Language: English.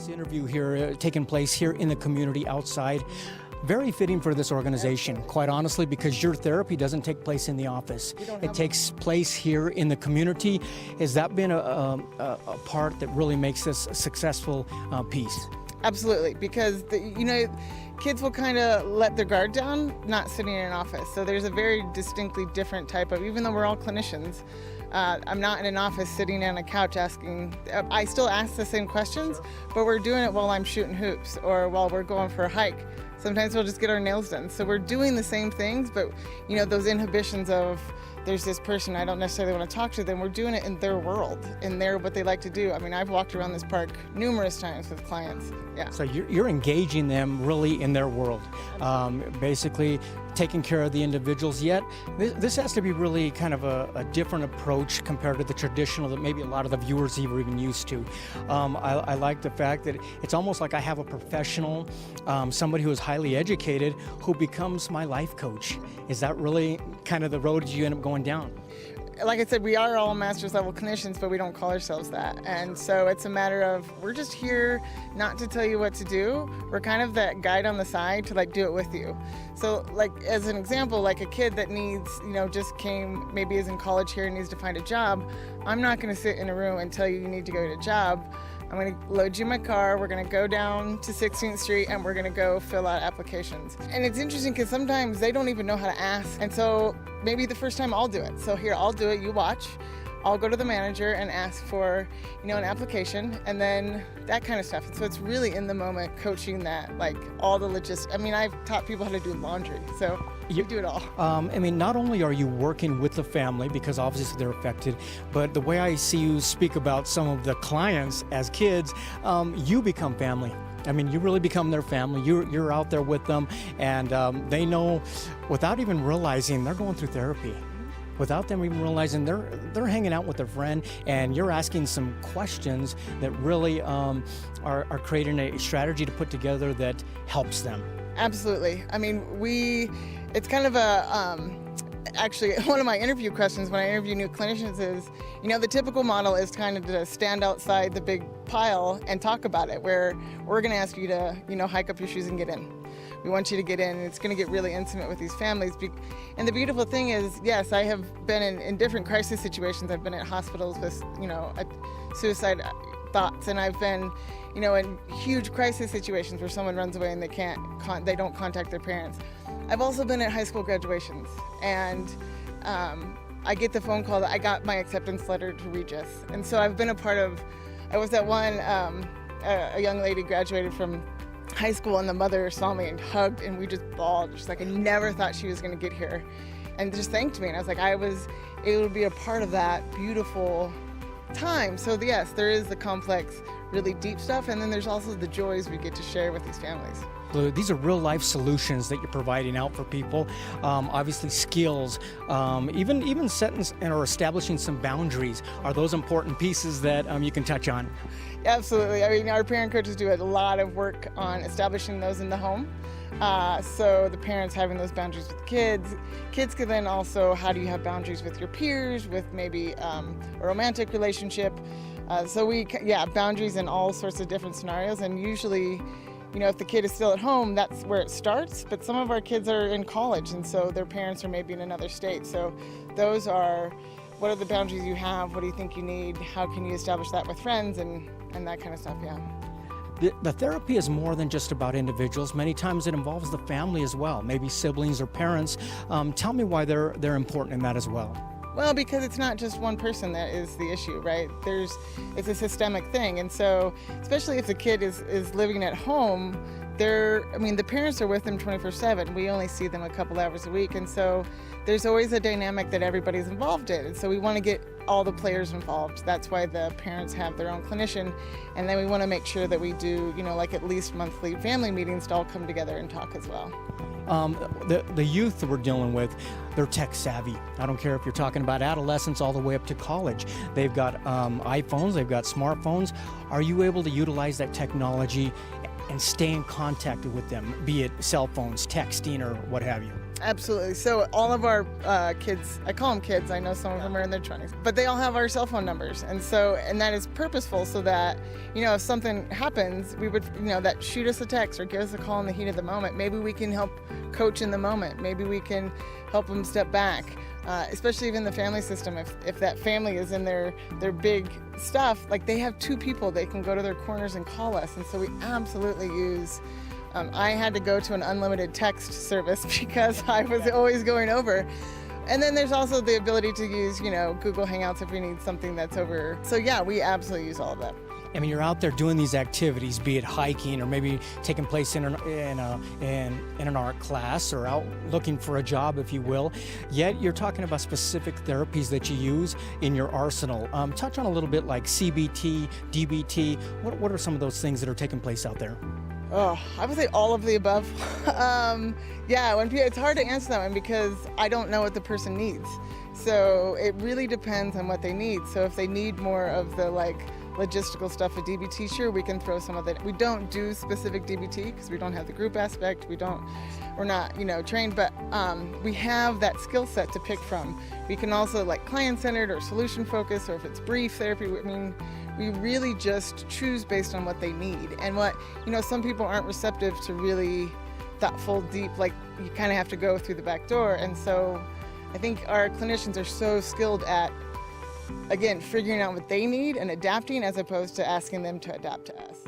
This interview here taking place here in the community outside. Very fitting for this organization, quite honestly, because your therapy doesn't take place in the office. It takes place here in the community. Has that been a part that really makes this a successful piece? Absolutely, because kids will kind of let their guard down, not sitting in an office. So there's a very distinctly different type of, even though we're all clinicians, I'm not in an office sitting on a couch asking, I still ask the same questions, but we're doing it while I'm shooting hoops or while we're going for a hike. Sometimes we'll just get our nails done. So we're doing the same things, but those inhibitions of there's this person I don't necessarily want to talk to them, we're doing it in their world, in what they like to do. I mean, I've walked around this park numerous times with clients. Yeah. So you're engaging them really in their world, basically taking care of the individuals. Yet this has to be really kind of a different approach compared to the traditional that maybe a lot of the viewers are even used to. I like the fact that it's almost like I have a professional, somebody who is highly educated, who becomes my life coach. Is that really kind of the road you end up going down? Like I said, we are all master's level clinicians, but we don't call ourselves that. And so it's a matter of, we're just here not to tell you what to do. We're kind of that guide on the side to do it with you. So as an example, a kid that needs, just came, maybe is in college here and needs to find a job. I'm not going to sit in a room and tell you need to go get a job. I'm going to load you in my car, we're going to go down to 16th Street and we're going to go fill out applications. And it's interesting because sometimes they don't even know how to ask. And so maybe the first time I'll do it. So here, I'll do it, you watch. I'll go to the manager and ask for, an application and then that kind of stuff. And so it's really in the moment coaching that, all the logistics. I mean, I've taught people how to do laundry, so you do it all. Not only are you working with the family, because obviously they're affected, but the way I see you speak about some of the clients as kids, you become family. I mean, you really become their family. You're out there with them, and they know, without even realizing, they're going through therapy. Without them even realizing, they're hanging out with their friend, and you're asking some questions that really are creating a strategy to put together that helps them. Absolutely. I mean, it's kind of actually, one of my interview questions when I interview new clinicians is, the typical model is kind of to stand outside the big pile and talk about it, where we're going to ask you to, hike up your shoes and get in. We want you to get in, and it's going to get really intimate with these families. And the beautiful thing is, yes, I have been in different crisis situations. I've been at hospitals with, suicide thoughts, and I've been, in huge crisis situations where someone runs away and they don't contact their parents. I've also been at high school graduations, and I get the phone call that I got my acceptance letter to Regis. And so I've been a part of, I was at one, a young lady graduated from high school, and the mother saw me and hugged, and we just bawled. She's like, I never thought she was going to get here, and just thanked me. And I was like, I was able to be a part of that beautiful time. So yes, there is the complex, really deep stuff, and then there's also the joys we get to share with these families. These are real life solutions that you're providing out for people. Obviously skills, even setting or establishing some boundaries are those important pieces that you can touch on. Absolutely. I mean, our parent coaches do a lot of work on establishing those in the home. So the parents having those boundaries with kids. Kids can then also, how do you have boundaries with your peers, with maybe a romantic relationship. Boundaries in all sorts of different scenarios. And usually, if the kid is still at home, that's where it starts. But some of our kids are in college, and so their parents are maybe in another state. So those are, what are the boundaries you have? What do you think you need? How can you establish that with friends and that kind of stuff, yeah. The therapy is more than just about individuals. Many times it involves the family as well, maybe siblings or parents. Tell me why they're important in that as well. Well, because it's not just one person that is the issue, right? It's a systemic thing. And so, especially if the kid is living at home, the parents are with them 24/7. We only see them a couple hours a week. And so there's always a dynamic that everybody's involved in. And so we want to get all the players involved. That's why the parents have their own clinician. And then we want to make sure that we do, at least monthly family meetings to all come together and talk as well. The youth that we're dealing with, they're tech savvy. I don't care if you're talking about adolescents all the way up to college. They've got iPhones, they've got smartphones. Are you able to utilize that technology and stay in contact with them, be it cell phones, texting, or what have you? Absolutely. So all of our kids, I call them kids, I know some of them are in their 20s, but they all have our cell phone numbers. And that is purposeful so that, if something happens, we would, that shoot us a text or give us a call in the heat of the moment. Maybe we can help coach in the moment. Maybe we can help them step back, especially even the family system. If that family is in their big stuff, like they have two people, they can go to their corners and call us. And so we absolutely use I had to go to an unlimited text service because I was always going over. And then there's also the ability to use, Google Hangouts if we need something that's over. So yeah, we absolutely use all of that. I mean, you're out there doing these activities, be it hiking or maybe taking place in an art class or out looking for a job, if you will. Yet you're talking about specific therapies that you use in your arsenal. Touch on a little bit like CBT, DBT. What are some of those things that are taking place out there? Oh, I would say all of the above. It's hard to answer that one because I don't know what the person needs. So it really depends on what they need. So if they need more of the logistical stuff with DBT, sure, we can throw some of that. We don't do specific DBT because we don't have the group aspect. We're not, trained, but we have that skill set to pick from. We can also client-centered or solution-focused, or if it's brief therapy, we really just choose based on what they need. And some people aren't receptive to really thoughtful, deep, you kind of have to go through the back door. And so I think our clinicians are so skilled at, again, figuring out what they need and adapting as opposed to asking them to adapt to us.